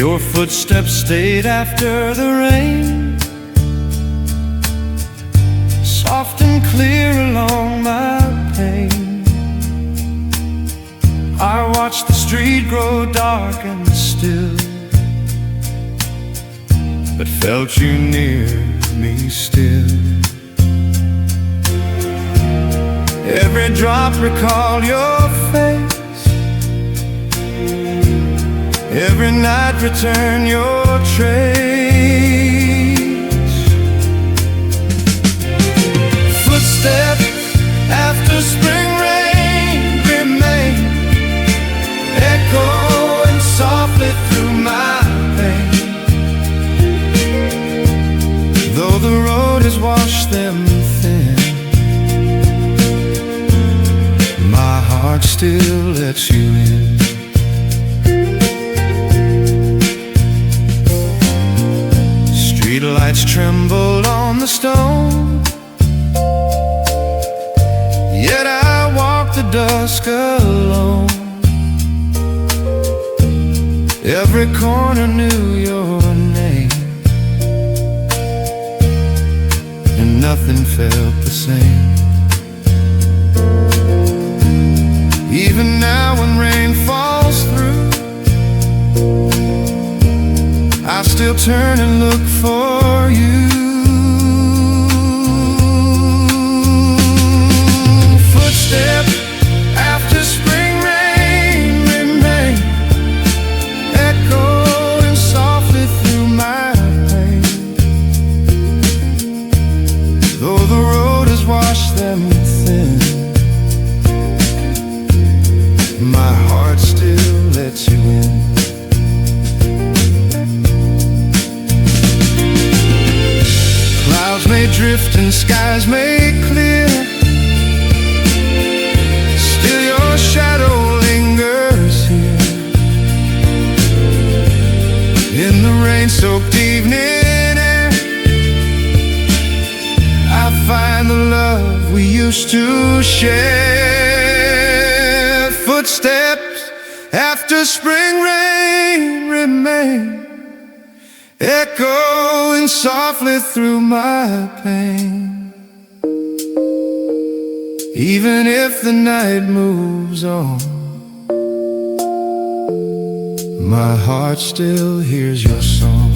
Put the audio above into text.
Your footsteps stayed after the rain, soft and clear along my pain. I watched the street grow dark and still, but felt you near me still. Every drop recalled your face, every night return your trace. Footsteps after spring rain remain, echoing softly through my pain. Though the road has washed them thin, my heart still lets you in. Streetlights trembled on the stone, yet I walk the dusk alone. Every corner knew your name, and nothing felt the same. Even now when rain falls through, I still turn and look for you. Footsteps after spring rain remain, echoing softly through my pain. Though the road has washed them thin, my heart still lets you in. Clouds may drift and skies may clear, still your shadow lingers here. In the rain-soaked evening air, I find the love we used to share. Footsteps after spring rain remain, echoing softly through my pain. Even if the night moves on, my heart still hears your song.